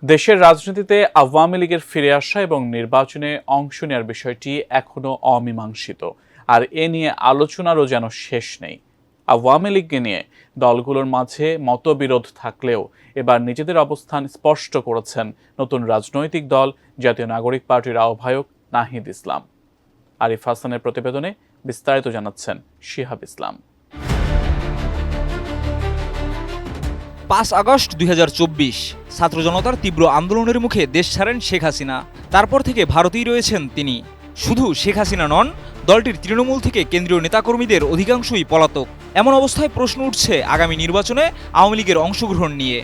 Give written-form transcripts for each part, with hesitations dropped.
দেশের রাজনীতিতে আওয়ামী লীগের ফিরে আসা এবং নির্বাচনে অংশ নেওয়ার বিষয়টি এখনো অমীমাংসিত, আর এ নিয়ে আলোচনারও যেন শেষ নেই। আওয়ামী লীগকে নিয়ে দলগুলোর মাঝে মতবিরোধ থাকলেও এবার নিজেদের অবস্থান স্পষ্ট করেছেন নতুন রাজনৈতিক দল জাতীয় নাগরিক পার্টির আহ্বায়ক নাহিদ ইসলাম। আরিফ হাসানের প্রতিবেদনে বিস্তারিত জানাচ্ছেন শিহাব ইসলাম। ৫ আগস্ট ২০২৪ ছাত্র জনতার তীব্র আন্দোলনের মুখে দেশ ছাড়েন শেখ হাসিনা। তারপর থেকে ভারতেই রয়েছেন তিনি। শুধু শেখ হাসিনা নন, দলটির তৃণমূল থেকে কেন্দ্রীয় নেতাকর্মীদের অধিকাংশই পলাতক। এমন অবস্থায় প্রশ্ন উঠছে আগামী নির্বাচনে আওয়ামী লীগের অংশগ্রহণ নিয়ে।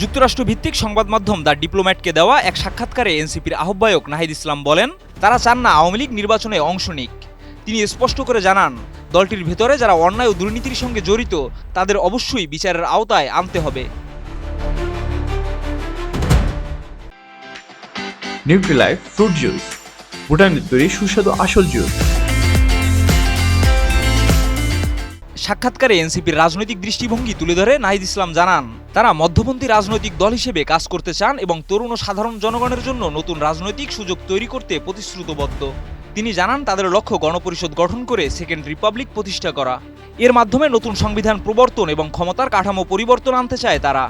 যুক্তরাষ্ট্রভিত্তিক সংবাদ মাধ্যম দ্য ডিপ্লোম্যাটকে দেওয়া এক সাক্ষাৎকারে এনসিপির আহ্বায়ক নাহিদ ইসলাম বলেন, তারা চান না আওয়ামী লীগ নির্বাচনে অংশ নিক। তিনি স্পষ্ট করে জানান, দলটির ভেতরে যারা অন্যায় ও দুর্নীতির সঙ্গে জড়িত তাদের অবশ্যই বিচারের আওতায় আনতে হবে। নিউট্রিলাইফ ফ্রুট জুস, ভুটানের তৈরি সুস্বাদু আসল জুস। সাক্ষাৎকারে এনসিপির রাজনৈতিক দৃষ্টিভঙ্গি তুলে ধরে নাহিদ ইসলাম জানান, তারা মধ্যপন্থী রাজনৈতিক দল হিসেবে কাজ করতে চান এবং তরুণ ও সাধারণ জনগণের জন্য নতুন রাজনৈতিক সুযোগ তৈরি করতে প্রতিশ্রুতিবদ্ধ। তিনি জানান, তাদের লক্ষ্য গণপরিষদ গঠন করে সেকেন্ড রিপাবলিক প্রতিষ্ঠা করা। এর মাধ্যমে নতুন সংবিধান প্রবর্তন এবং ক্ষমতার কাঠামো পরিবর্তন আনতে চায় তারা।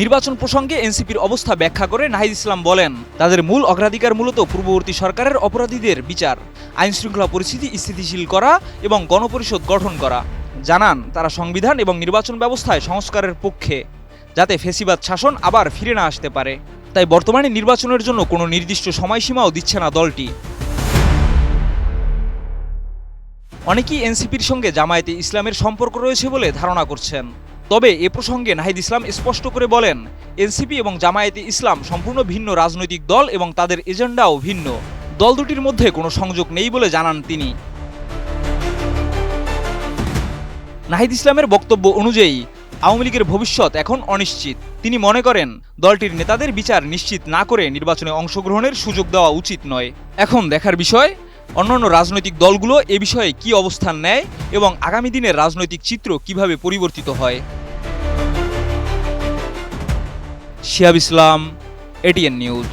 নির্বাচন প্রসঙ্গে এনসিপির অবস্থা ব্যাখ্যা করে নাহিদ ইসলাম বলেন, তাদের মূল অগ্রাধিকার মূলত পূর্ববর্তী সরকারের অপরাধীদের বিচার, আইনশৃঙ্খলা পরিস্থিতি স্থিতিশীল করা এবং গণপরিষদ গঠন করা। জানান, তারা সংবিধান এবং নির্বাচন ব্যবস্থায় সংস্কারের পক্ষে, যাতে ফ্যাসিবাদ শাসন আবার ফিরে না আসতে পারে। তাই বর্তমানে নির্বাচনের জন্য কোনো নির্দিষ্ট সময়সীমাও দিচ্ছে না দলটি। অনেকেই এনসিপির সঙ্গে জামায়াতে ইসলামের সম্পর্ক রয়েছে বলে ধারণা করছেন। তবে এ প্রসঙ্গে নাহিদ ইসলাম স্পষ্ট করে বলেন, এনসিপি এবং জামায়াতে ইসলাম সম্পূর্ণ ভিন্ন রাজনৈতিক দল এবং তাদের এজেন্ডাও ভিন্ন। দল দুটির মধ্যে কোনো সংযোগ নেই বলে জানান তিনি। নাহিদ ইসলামের বক্তব্য অনুযায়ী আওয়ামী লীগের ভবিষ্যৎ এখন অনিশ্চিত। তিনি মনে করেন, দলটির নেতাদের বিচার নিশ্চিত না করে নির্বাচনে অংশগ্রহণের সুযোগ দেওয়া উচিত নয়। এখন দেখার বিষয়, অন্যান্য রাজনৈতিক দলগুলো এ বিষয়ে কি অবস্থান নেয় এবং আগামী দিনের রাজনৈতিক চিত্র কিভাবে পরিবর্তিত হয়। শিহাব ইসলাম, এটিএন নিউজ।